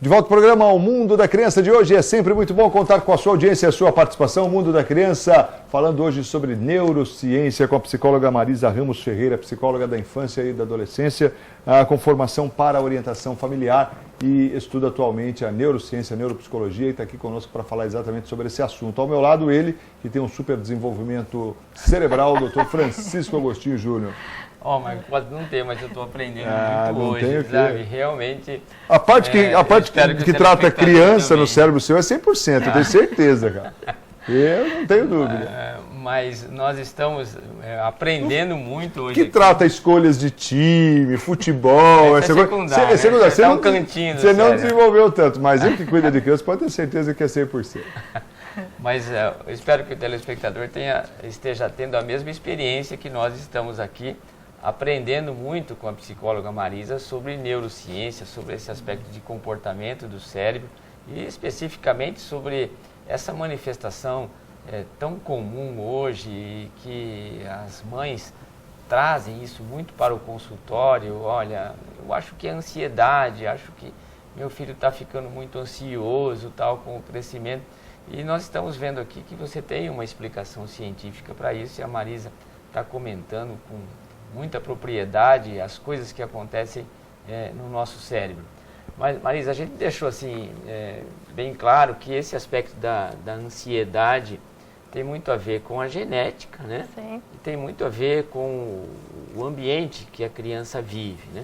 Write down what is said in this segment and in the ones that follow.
De volta ao programa O Mundo da Criança de hoje. É sempre muito bom contar com a sua audiência e a sua participação. O Mundo da Criança, falando hoje sobre neurociência com a psicóloga Marisa Ramos Ferreira, psicóloga da infância e da adolescência, com formação para a orientação familiar e estuda atualmente a neurociência, a neuropsicologia, e está aqui conosco para falar exatamente sobre esse assunto. Ao meu lado, ele, que tem um super desenvolvimento cerebral, o Dr. Francisco Agostinho Júnior. Mas pode não ter, mas eu estou aprendendo muito hoje, sabe? Realmente... A parte que trata criança no cérebro seu é 100%, eu tenho certeza, cara. Eu não tenho dúvida. Mas nós estamos aprendendo muito hoje. Que aqui trata escolhas de time, futebol... Essa é secundária, você um cantinho você não desenvolveu tanto, mas ele que cuida de criança pode ter certeza que é 100%. Mas eu espero que o telespectador esteja tendo a mesma experiência que nós estamos aqui, aprendendo muito com a psicóloga Marisa sobre neurociência, sobre esse aspecto de comportamento do cérebro e especificamente sobre essa manifestação tão comum hoje e que as mães trazem isso muito para o consultório. Olha, eu acho que é ansiedade, acho que meu filho está ficando muito ansioso tal, com o crescimento. E nós estamos vendo aqui que você tem uma explicação científica para isso e a Marisa está comentando com muita propriedade as coisas que acontecem no nosso cérebro. Mas, Marisa, a gente deixou assim bem claro que esse aspecto da ansiedade tem muito a ver com a genética, né? Sim. E tem muito a ver com o ambiente que a criança vive, né?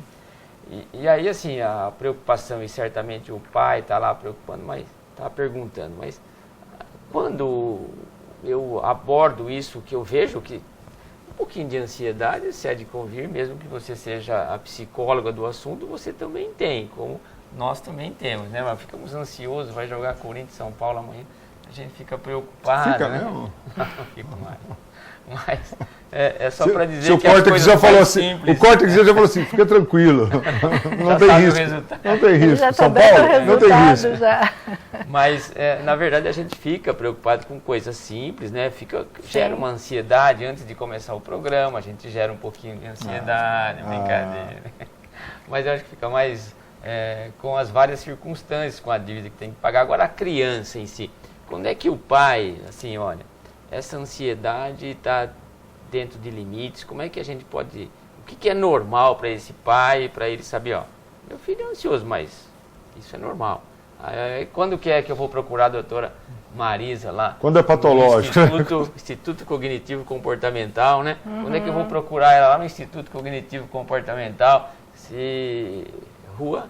E aí, assim, a preocupação, e certamente o pai está lá preocupando, mas está perguntando, mas quando eu abordo isso, que eu vejo que um pouquinho de ansiedade, se é de convir, mesmo que você seja a psicóloga do assunto, você também tem, como nós também temos, né? Mas ficamos ansiosos, vai jogar Corinthians e São Paulo amanhã, a gente fica preocupado. Fica, né? Mesmo? Não fico mais. Mas é só para dizer que as coisas já falou assim, simples. O Córtex já falou assim, fica tranquilo, não tem risco. Não tem risco. Já São Paulo, não tem risco. Já. Mas, na verdade, a gente fica preocupado com coisas simples, né? Gera uma ansiedade antes de começar o programa, a gente gera um pouquinho de ansiedade, brincadeira. Mas eu acho que fica mais com as várias circunstâncias, com a dívida que tem que pagar. Agora, a criança em si, quando é que o pai, assim, olha, essa ansiedade está dentro de limites, como é que a gente pode... O que é normal para esse pai, para ele saber, ó, meu filho é ansioso, mas isso é normal. Quando que é que eu vou procurar a doutora Marisa lá? Quando é patológico. Instituto Cognitivo Comportamental, né? Quando é que eu vou procurar ela lá no Instituto Cognitivo Comportamental? Rua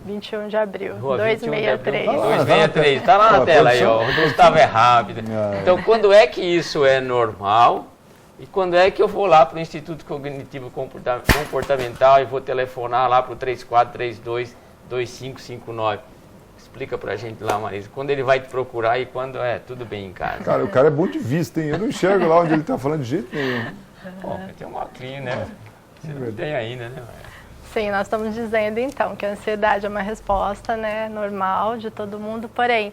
21 de abril, Rua 263. 263, está lá na tela aí, ó. O Gustavo é rápido. Então, quando é que isso é normal? E quando é que eu vou lá para o Instituto Cognitivo Comportamental e vou telefonar lá para o 3432-2559? Explica pra gente lá, Marisa, quando ele vai te procurar e quando tudo bem em casa. Cara, o cara é bom de vista, hein? Eu não enxergo lá onde ele está falando de jeito nenhum. Bom, tem um óculos, né? Você não tem ainda, né? Sim, nós estamos dizendo então que a ansiedade é uma resposta, né, normal de todo mundo, porém,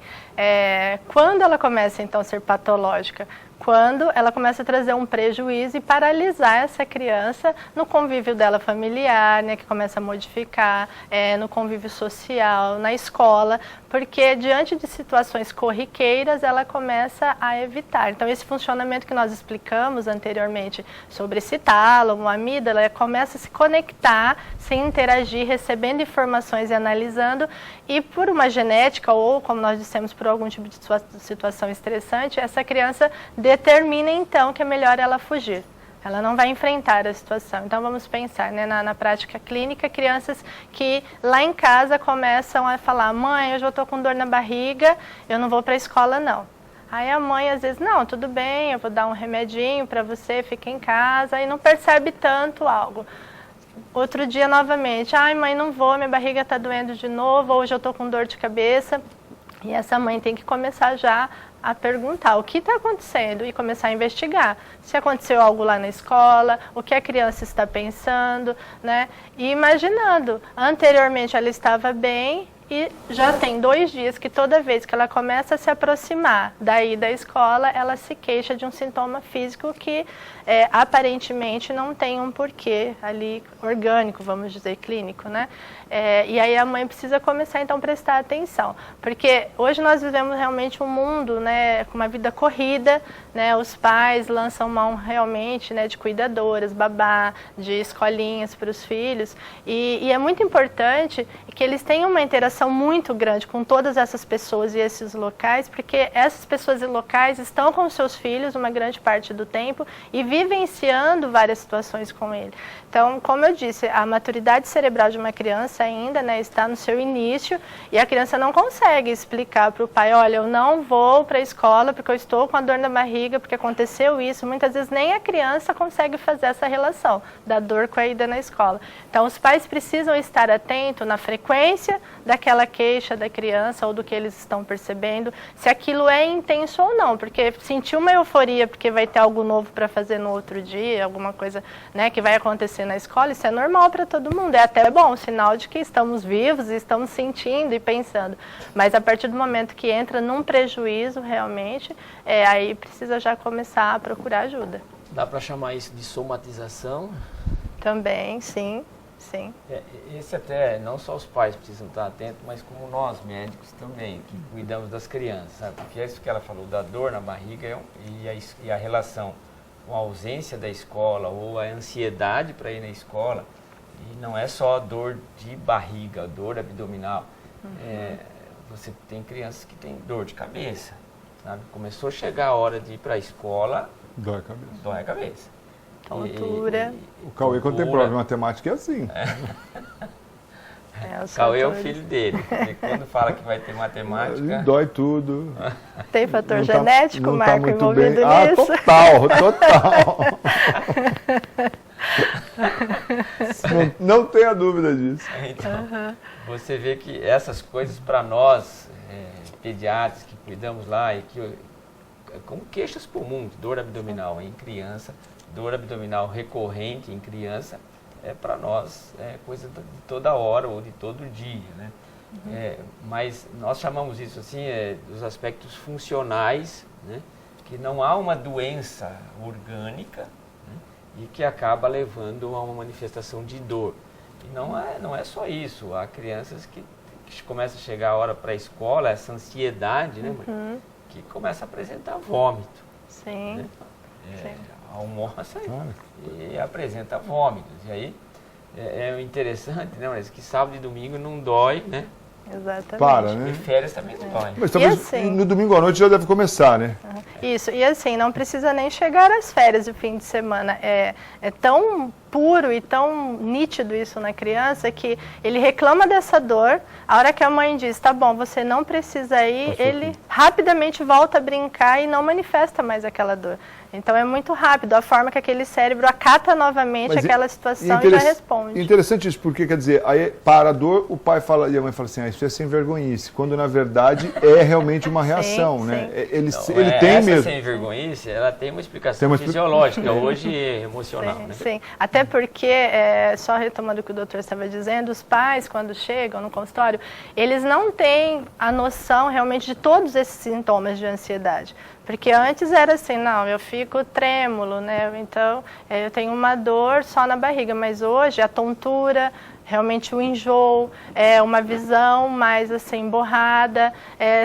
quando ela começa então a ser patológica, quando ela começa a trazer um prejuízo e paralisar essa criança no convívio dela familiar, né, que começa a modificar, no convívio social, na escola, porque diante de situações corriqueiras ela começa a evitar. Então esse funcionamento que nós explicamos anteriormente sobre esse tálamo, a amígdala, ela começa a se conectar, sem interagir, recebendo informações e analisando, e por uma genética ou, como nós dissemos, por algum tipo de situação estressante, essa criança determina então que é melhor ela fugir. Ela não vai enfrentar a situação. Então vamos pensar, né, na prática clínica, crianças que lá em casa começam a falar: mãe, hoje eu estou com dor na barriga, eu não vou para a escola não. Aí a mãe às vezes, não, tudo bem, eu vou dar um remedinho para você, fica em casa, e não percebe tanto algo. Outro dia novamente, ai mãe, não vou, minha barriga está doendo de novo, hoje eu estou com dor de cabeça. E essa mãe tem que começar já a perguntar o que está acontecendo e começar a investigar. Se aconteceu algo lá na escola, o que a criança está pensando, né? E imaginando, anteriormente ela estava bem, e já tem 2 dias que toda vez que ela começa a se aproximar daí da escola, ela se queixa de um sintoma físico que aparentemente não tem um porquê ali orgânico, vamos dizer, clínico, né? E aí a mãe precisa começar então a prestar atenção, porque hoje nós vivemos realmente um mundo, né, com uma vida corrida, né? Os pais lançam mão realmente, né, de cuidadoras, babá, de escolinhas para os filhos, e é muito importante que eles tenham uma interação muito grande com todas essas pessoas e esses locais, porque essas pessoas e locais estão com seus filhos uma grande parte do tempo e vivenciando várias situações com ele. Então, como eu disse, a maturidade cerebral de uma criança ainda, né, está no seu início, e a criança não consegue explicar para o pai, olha, eu não vou para a escola porque eu estou com a dor na barriga, porque aconteceu isso. Muitas vezes nem a criança consegue fazer essa relação da dor com a ida na escola. Então, os pais precisam estar atentos na frequência daquela queixa da criança ou do que eles estão percebendo, se aquilo é intenso ou não, porque sentir uma euforia porque vai ter algo novo para fazer no outro dia, alguma coisa, né, que vai acontecer na escola, isso é normal para todo mundo, é até bom, sinal de que estamos vivos e estamos sentindo e pensando, mas a partir do momento que entra num prejuízo realmente, aí precisa já começar a procurar ajuda. Dá para chamar isso de somatização? Também, sim. Sim. Esse até, não só os pais precisam estar atentos, mas como nós, médicos também, que cuidamos das crianças, sabe? Porque é isso que ela falou, da dor na barriga e a relação com a ausência da escola ou a ansiedade para ir na escola, e não é só dor de barriga, dor abdominal. Você tem crianças que têm dor de cabeça, sabe? Começou a chegar a hora de ir para a escola, Dói a cabeça. Dói a cabeça. Tontura. O Cauê, quando tem problema de matemática, é assim. Os Cauê é o fatores. filho dele. E quando fala que vai ter matemática... Dói tudo. Tem fator Não genético, não Marco, muito envolvido bem. nisso? Total. Não tenha dúvida disso. Então, você vê que essas coisas para nós, pediatras que cuidamos lá, e que como queixas comuns, dor abdominal em criança, dor abdominal recorrente em criança, para nós coisa de toda hora ou de todo dia, né? Mas nós chamamos isso assim, dos aspectos funcionais, né? Que não há uma doença orgânica, né? E que acaba levando a uma manifestação de dor. E não é só isso, há crianças que começa a chegar a hora para a escola, essa ansiedade, né, que começa a apresentar vômito. Sim. Né? Sim. Almoça e apresenta vômitos. E aí é interessante, né, mas que sábado e domingo não dói, né? Exatamente. Para, né? E férias também não dói. Mas talvez assim, no domingo à noite já deve começar, né? Isso, e assim, não precisa nem chegar às férias de fim de semana. É tão puro e tão nítido isso na criança que ele reclama dessa dor, a hora que a mãe diz, tá bom, você não precisa ir, ele rapidamente volta a brincar e não manifesta mais aquela dor. Então é muito rápido, a forma que aquele cérebro acata novamente aquela situação e já responde. Interessante isso, porque quer dizer, aí para a dor, o pai fala e a mãe fala assim, isso é sem vergonhice, quando na verdade é realmente uma reação, né? Ele tem essa mesmo. Sem vergonhice, ela tem uma explicação fisiológica, hoje emocional, né? Sim, até porque, só retomando o que o doutor estava dizendo, os pais, quando chegam no consultório, eles não têm a noção realmente de todos esses sintomas de ansiedade. Porque antes era assim, não, eu fico trêmulo, né? Então, eu tenho uma dor só na barriga, mas hoje a tontura, realmente o enjoo, uma visão mais assim borrada,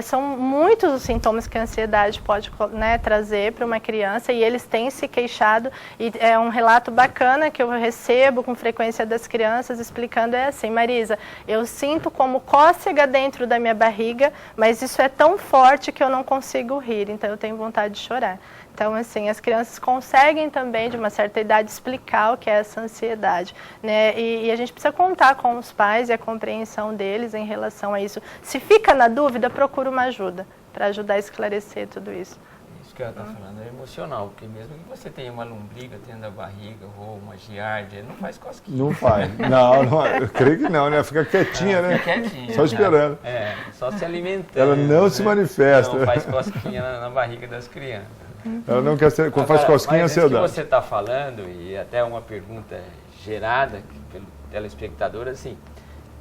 são muitos os sintomas que a ansiedade pode, né, trazer para uma criança e eles têm se queixado e é um relato bacana que eu recebo com frequência das crianças explicando assim, Marisa, eu sinto como cócega dentro da minha barriga, mas isso é tão forte que eu não consigo rir, então eu tenho vontade de chorar. Então, assim, as crianças conseguem também, de uma certa idade, explicar o que é essa ansiedade, né? E a gente precisa contar com os pais e a compreensão deles em relação a isso. Se fica na dúvida, procura uma ajuda para ajudar a esclarecer tudo isso. Isso que ela está falando é emocional, porque mesmo que você tenha uma lombriga dentro da barriga ou uma giardia, não faz cosquinha. Não faz. Não, eu creio que não, né? Fica quietinha, né? Fica quietinha. Só esperando. Só se alimentando. Ela não, né, se manifesta. Não faz cosquinha na barriga das crianças. Ela não quer ser, quando faz cosquinha, mas ansiedade. Mas que você está falando, e até uma pergunta gerada pelo telespectador, assim,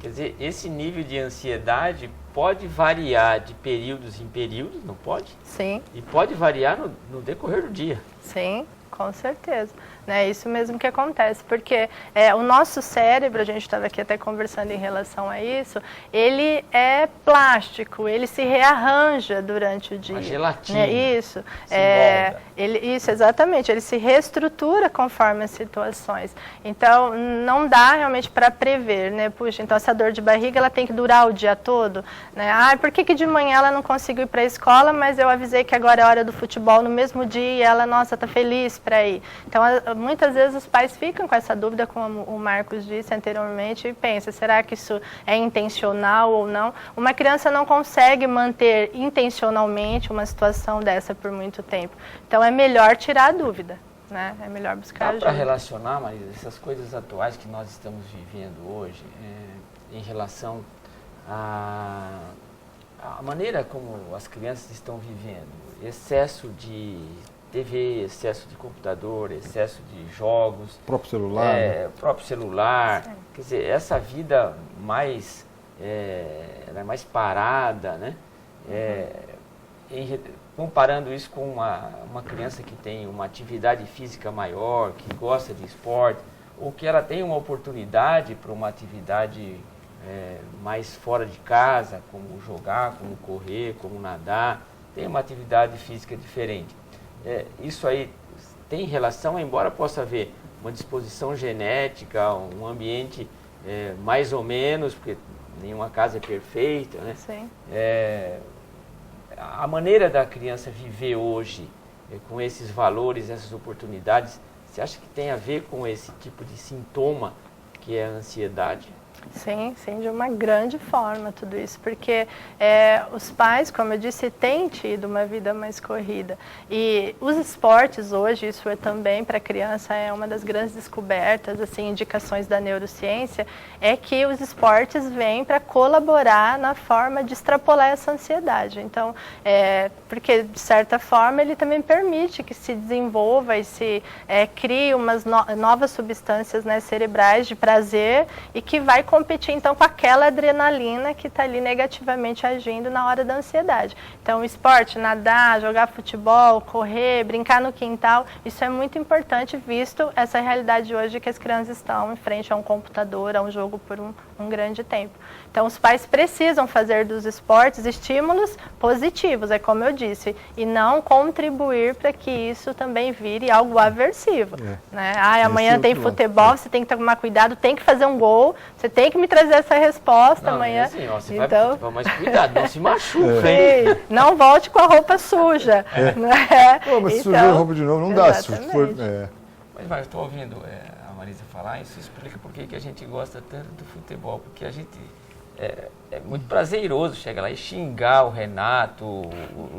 Quer dizer, esse nível de ansiedade pode variar de períodos em períodos, não pode? Sim. E pode variar no decorrer do dia. Sim, com certeza. É isso mesmo que acontece, porque o nosso cérebro, a gente estava aqui até conversando em relação a isso, ele é plástico, ele se rearranja durante o dia. Uma gelatina. Isso. Se molda. Isso, exatamente. Ele se reestrutura conforme as situações. Então, não dá realmente para prever, né? Puxa, então essa dor de barriga, ela tem que durar o dia todo, né? Ah, por que de manhã ela não conseguiu ir para a escola, mas eu avisei que agora é hora do futebol no mesmo dia e ela, nossa, tá feliz para ir. Então, muitas vezes os pais ficam com essa dúvida, como o Marcos disse anteriormente, e pensa, será que isso é intencional ou não? Uma criança não consegue manter intencionalmente uma situação dessa por muito tempo. Então é melhor tirar a dúvida, né? É melhor buscar ajuda. Dá para relacionar, Marisa, essas coisas atuais que nós estamos vivendo hoje, em relação à maneira como as crianças estão vivendo, excesso de TV, excesso de computador, excesso de jogos. Próprio celular. O próprio celular. Sim. Quer dizer, essa vida mais, ela é mais parada, né? Comparando isso com uma criança que tem uma atividade física maior, que gosta de esporte, ou que ela tem uma oportunidade para uma atividade mais fora de casa, como jogar, como correr, como nadar, tem uma atividade física diferente. Isso aí tem relação, embora possa haver uma disposição genética, um ambiente mais ou menos, porque nenhuma casa é perfeita, né? Sim. A maneira da criança viver hoje, com esses valores, essas oportunidades, você acha que tem a ver com esse tipo de sintoma que é a ansiedade? Sim, sim, de uma grande forma tudo isso, porque os pais, como eu disse, têm tido uma vida mais corrida. E os esportes hoje, isso também para a criança é uma das grandes descobertas, assim, indicações da neurociência, é que os esportes vêm para colaborar na forma de extrapolar essa ansiedade. Então, porque de certa forma ele também permite que se desenvolva e se crie umas novas substâncias, né, cerebrais de prazer e que vai competir então com aquela adrenalina que está ali negativamente agindo na hora da ansiedade. Então o esporte, nadar, jogar futebol, correr, brincar no quintal, isso é muito importante visto essa realidade hoje que as crianças estão em frente a um computador, a um jogo por um grande tempo. Então os pais precisam fazer dos esportes estímulos positivos, é como eu disse, e não contribuir para que isso também vire algo aversivo. Né? Amanhã tem futebol, você tem que tomar cuidado, tem que fazer um gol, você tem que me trazer essa resposta amanhã. Assim, você vai pro futebol, mas cuidado, não se machuca, hein? Não volte com a roupa suja. Né? Mas então, sujar a roupa de novo não dá. Se for, Mas eu estou ouvindo a Marisa falar, isso explica por que a gente gosta tanto do futebol, porque a gente... É muito prazeroso chegar lá e xingar o Renato, o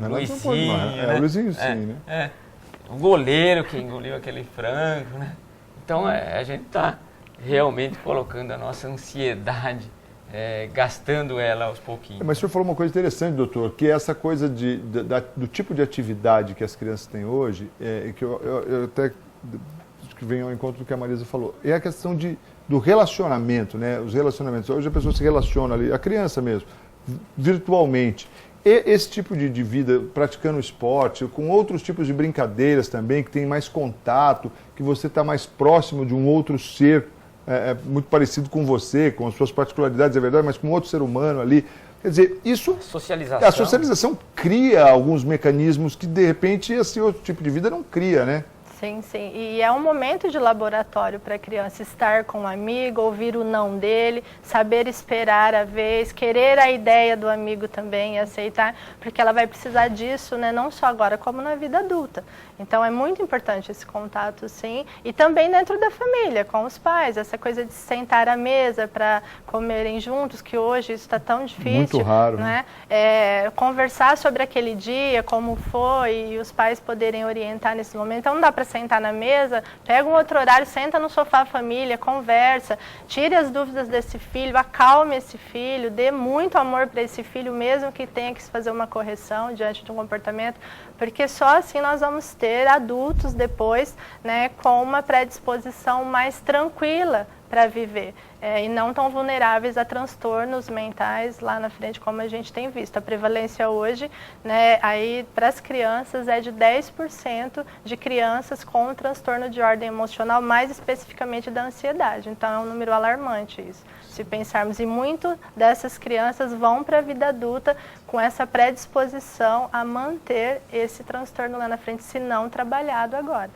Luizinho, né? O Luizinho sim, né? O goleiro que engoliu aquele frango, né? Então a gente está realmente colocando a nossa ansiedade, gastando ela aos pouquinhos. Mas o senhor falou uma coisa interessante, doutor, que é essa coisa do tipo de atividade que as crianças têm hoje, que eu até que vem ao encontro do que a Marisa falou, é a questão do relacionamento, né? Os relacionamentos. Hoje a pessoa se relaciona ali, a criança mesmo, virtualmente. E esse tipo de vida, praticando esporte, com outros tipos de brincadeiras também, que tem mais contato, que você está mais próximo de um outro ser muito parecido com você, com as suas particularidades, é verdade, mas com outro ser humano ali. Quer dizer, isso... A socialização cria alguns mecanismos que, de repente, esse outro tipo de vida não cria, né? Sim, sim. E é um momento de laboratório para a criança estar com um amigo, ouvir o não dele, saber esperar a vez, querer a ideia do amigo também e aceitar, porque ela vai precisar disso, né, não só agora, como na vida adulta. Então é muito importante esse contato, sim, e também dentro da família, com os pais, essa coisa de sentar à mesa para comerem juntos, que hoje isso está tão difícil. Muito raro, né? Conversar sobre aquele dia, como foi, e os pais poderem orientar nesse momento. Então não dá para sentar na mesa, pega um outro horário, senta no sofá a família, conversa, tire as dúvidas desse filho, acalme esse filho, dê muito amor para esse filho, mesmo que tenha que fazer uma correção diante de um comportamento, porque só assim nós vamos ter adultos depois, né, com uma predisposição mais tranquila para viver e não tão vulneráveis a transtornos mentais lá na frente, como a gente tem visto. A prevalência hoje, né, aí para as crianças é de 10% de crianças com transtorno de ordem emocional, mais especificamente da ansiedade. Então é um número alarmante isso. Se pensarmos, e muito dessas crianças vão para a vida adulta com essa predisposição a manter esse transtorno lá na frente, se não trabalhado agora.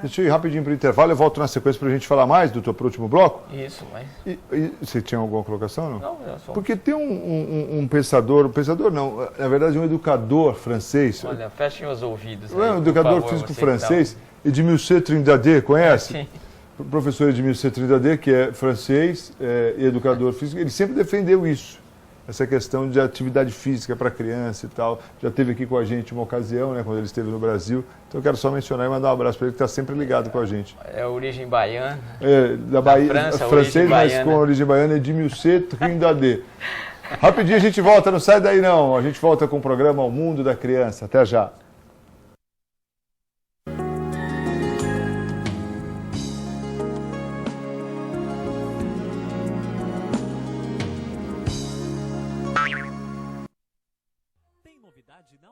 Deixa eu ir rapidinho para o intervalo, eu volto na sequência para a gente falar mais, doutor, para o último bloco. Isso, mas... E você tinha alguma colocação, não? Não, eu sou... Porque tem um pensador não, na verdade um educador francês. Olha, fechem os ouvidos. Não é um aí, educador favor, físico você francês, Edmilce Trindade, conhece? Sim. O professor Edmilce Trindade, que é francês e educador físico, ele sempre defendeu isso, essa questão de atividade física para criança e tal. Já esteve aqui com a gente uma ocasião, né, quando ele esteve no Brasil. Então eu quero só mencionar e mandar um abraço para ele, que está sempre ligado com a gente. É origem baiana. Da Bahia, França, francês, mas baiana. com origem baiana, Edmilce Trindade. Rapidinho a gente volta, não sai daí não. A gente volta com o programa O Mundo da Criança. Até já. Tem novidade na